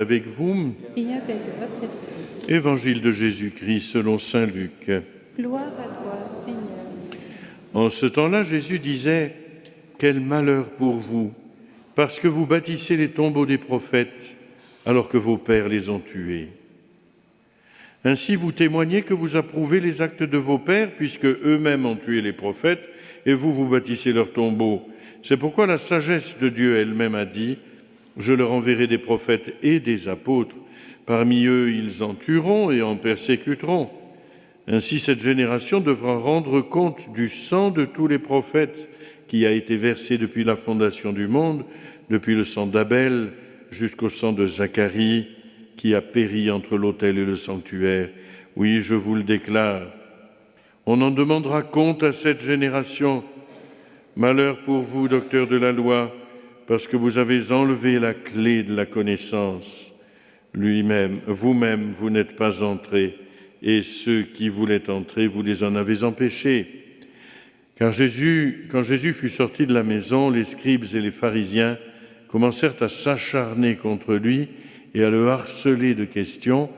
Avec vous, et avec votre esprit. Évangile de Jésus-Christ selon saint Luc. Gloire à toi, Seigneur. En ce temps-là, Jésus disait : « Quel malheur pour vous, parce que vous bâtissez les tombeaux des prophètes, alors que vos pères les ont tués. Ainsi vous témoignez que vous approuvez les actes de vos pères, puisque eux-mêmes ont tué les prophètes, et vous bâtissez leurs tombeaux. C'est pourquoi la sagesse de Dieu elle-même a dit : je leur enverrai des prophètes et des apôtres. Parmi eux, ils en tueront et en persécuteront. Ainsi, cette génération devra rendre compte du sang de tous les prophètes qui a été versé depuis la fondation du monde, depuis le sang d'Abel jusqu'au sang de Zacharie, qui a péri entre l'autel et le sanctuaire. Oui, je vous le déclare, on en demandera compte à cette génération. Malheur pour vous, docteurs de la loi, parce que vous avez enlevé la clé de la connaissance. Vous-même, vous n'êtes pas entrés, et ceux qui voulaient entrer, vous les en avez empêchés. Quand Jésus fut sorti de la maison, les scribes et les pharisiens commencèrent à s'acharner contre lui et à le harceler de questions.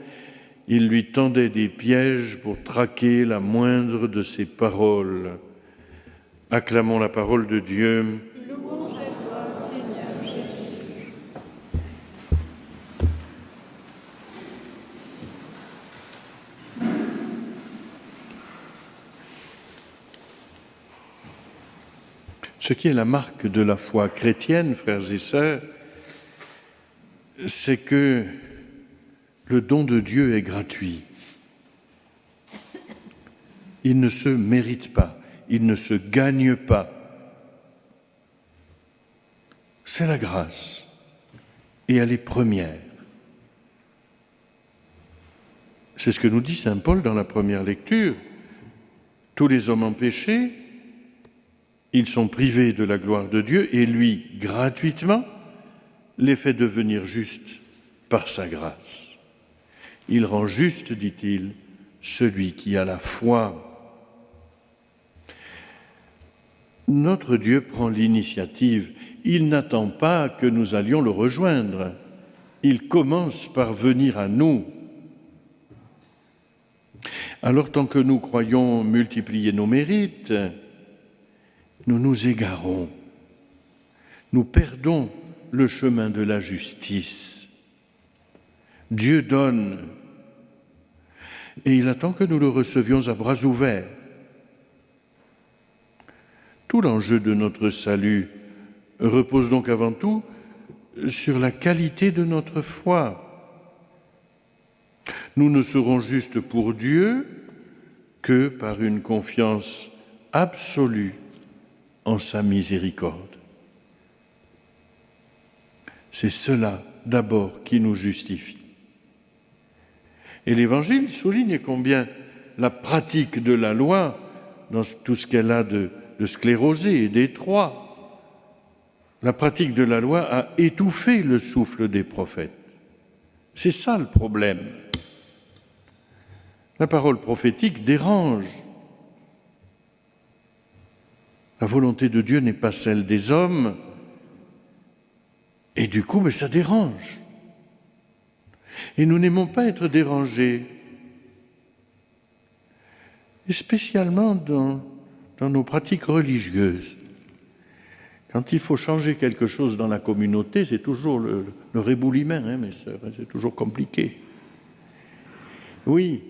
Ils lui tendaient des pièges pour traquer la moindre de ses paroles. Acclamons la parole de Dieu. Louange à toi, Seigneur Jésus. Ce qui est la marque de la foi chrétienne, frères et sœurs, c'est que le don de Dieu est gratuit. Il ne se mérite pas, il ne se gagne pas. C'est la grâce, et elle est première. C'est ce que nous dit saint Paul dans la première lecture. Tous les hommes ont péché, ils sont privés de la gloire de Dieu, et lui, gratuitement, les fait devenir justes par sa grâce. Il rend juste, dit-il, celui qui a la foi. Notre Dieu prend l'initiative. Il n'attend pas que nous allions le rejoindre. Il commence par venir à nous. Alors, tant que nous croyons multiplier nos mérites, nous nous égarons. Nous perdons le chemin de la justice. Dieu donne, et il attend que nous le recevions à bras ouverts. Tout l'enjeu de notre salut repose donc avant tout sur la qualité de notre foi. Nous ne serons justes pour Dieu que par une confiance absolue en sa miséricorde. C'est cela d'abord qui nous justifie. Et l'Évangile souligne combien la pratique de la loi, dans tout ce qu'elle a de sclérosé et d'étroit, la pratique de la loi a étouffé le souffle des prophètes. C'est ça le problème. La parole prophétique dérange. La volonté de Dieu n'est pas celle des hommes, et du coup, ça dérange. Et nous n'aimons pas être dérangés, et spécialement dans nos pratiques religieuses. Quand il faut changer quelque chose dans la communauté, c'est toujours le réboulement, mes sœurs, c'est toujours compliqué. Oui,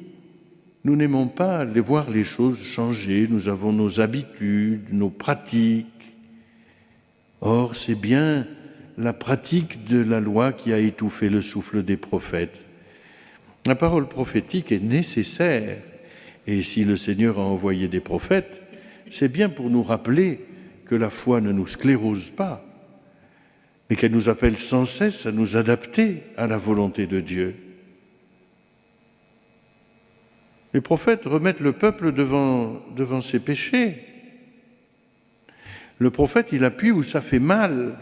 nous n'aimons pas voir les choses changer, nous avons nos habitudes, nos pratiques. Or, c'est bien la pratique de la loi qui a étouffé le souffle des prophètes. La parole prophétique est nécessaire, et si le Seigneur a envoyé des prophètes, c'est bien pour nous rappeler que la foi ne nous sclérose pas, mais qu'elle nous appelle sans cesse à nous adapter à la volonté de Dieu. Les prophètes remettent le peuple devant ses péchés. Le prophète, il appuie où ça fait mal.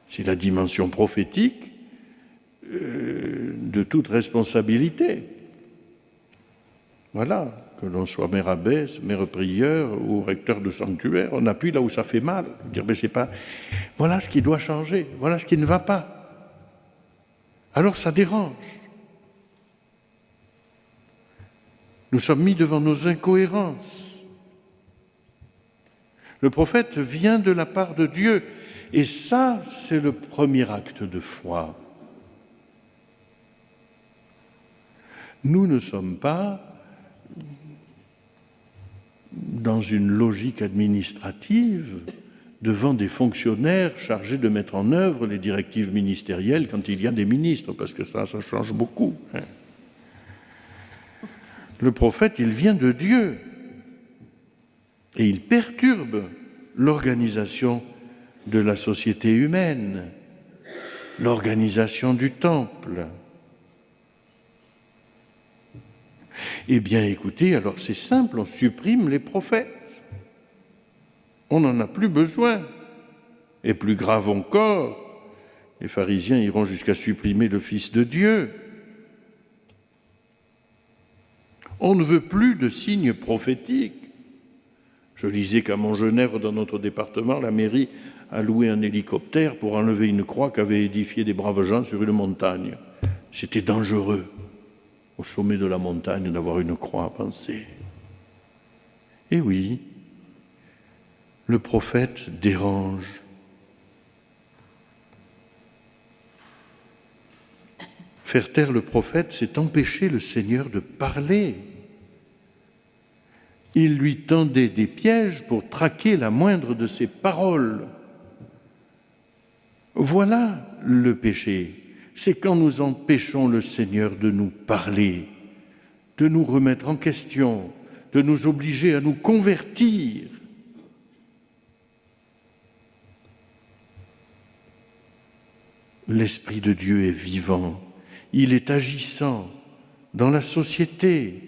C'est la dimension prophétique de toute responsabilité. Voilà, que l'on soit mère abbesse, mère prieur ou recteur de sanctuaire, on appuie là où ça fait mal. Dire, mais c'est pas... Voilà ce qui doit changer, voilà ce qui ne va pas. alors ça dérange. Nous sommes mis devant nos incohérences. Le prophète vient de la part de Dieu, et ça, c'est le premier acte de foi. Nous ne sommes pas dans une logique administrative devant des fonctionnaires chargés de mettre en œuvre les directives ministérielles quand il y a des ministres, parce que ça change beaucoup. Le prophète, il vient de Dieu et il perturbe l'organisation de la société humaine, l'organisation du temple. Eh bien, écoutez, alors c'est simple, on supprime les prophètes. On n'en a plus besoin. Et plus grave encore, les pharisiens iront jusqu'à supprimer le Fils de Dieu. On ne veut plus de signes prophétiques. Je lisais qu'à Montgenèvre, dans notre département, la mairie a loué un hélicoptère pour enlever une croix qu'avaient édifiée des braves gens sur une montagne. C'était dangereux, au sommet de la montagne, d'avoir une croix à penser. Et oui, le prophète dérange. Faire taire le prophète, c'est empêcher le Seigneur de parler. Il lui tendait des pièges pour traquer la moindre de ses paroles. Voilà le péché. C'est quand nous empêchons le Seigneur de nous parler, de nous remettre en question, de nous obliger à nous convertir. L'Esprit de Dieu est vivant, il est agissant dans la société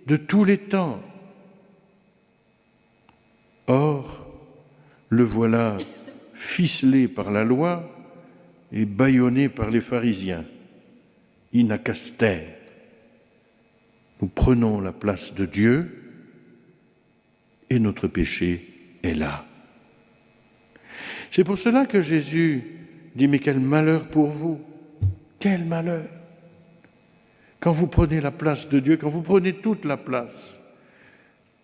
de tous les temps. Or, le voilà ficelé par la loi et bâillonné par les pharisiens. In acaster. Nous prenons la place de Dieu et notre péché est là. C'est pour cela que Jésus dit, mais quel malheur pour vous, quel malheur. Quand vous prenez la place de Dieu, quand vous prenez toute la place,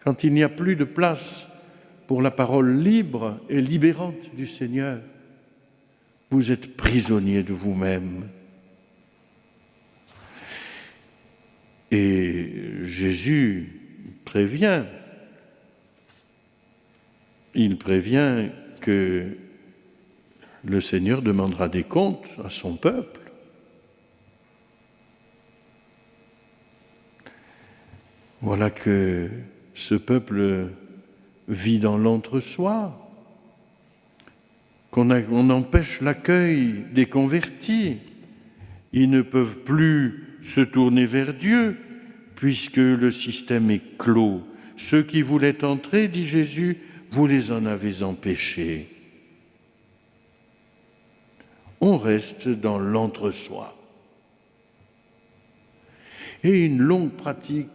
quand il n'y a plus de place pour la parole libre et libérante du Seigneur, vous êtes prisonnier de vous-même. Et Jésus prévient, il prévient que le Seigneur demandera des comptes à son peuple. Voilà que ce peuple vit dans l'entre-soi, qu'on empêche l'accueil des convertis. Ils ne peuvent plus se tourner vers Dieu puisque le système est clos. Ceux qui voulaient entrer, dit Jésus, vous les en avez empêchés. On reste dans l'entre-soi. Et une longue pratique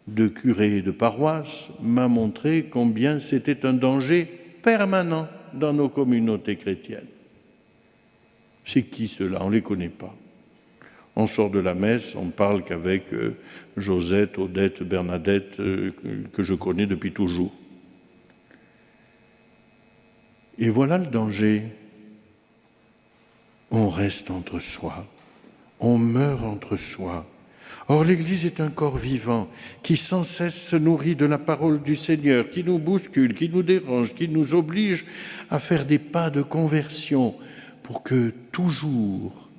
de curé et de paroisse m'a montré combien c'était un danger permanent dans nos communautés chrétiennes. C'est qui ceux-là? On ne les connaît pas. On sort de la messe, on parle qu'avec Josette, Odette, Bernadette, que je connais depuis toujours. Et voilà le danger. On reste entre soi, on meurt entre soi. Or, l'Église est un corps vivant qui sans cesse se nourrit de la parole du Seigneur, qui nous bouscule, qui nous dérange, qui nous oblige à faire des pas de conversion pour que toujours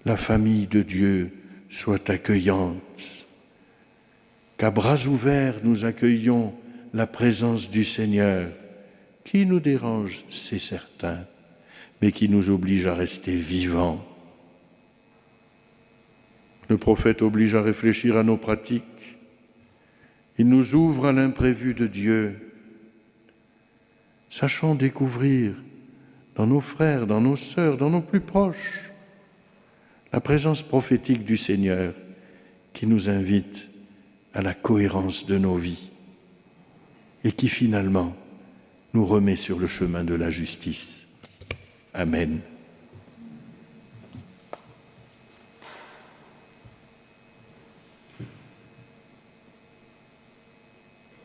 la famille de Dieu soit accueillante. Qu'à bras ouverts nous accueillions la présence du Seigneur, qui nous dérange, c'est certain, mais qui nous oblige à rester vivants. Le prophète oblige à réfléchir à nos pratiques. Il nous ouvre à l'imprévu de Dieu. Sachons découvrir dans nos frères, dans nos sœurs, dans nos plus proches, la présence prophétique du Seigneur qui nous invite à la cohérence de nos vies et qui finalement nous remet sur le chemin de la justice. Amen.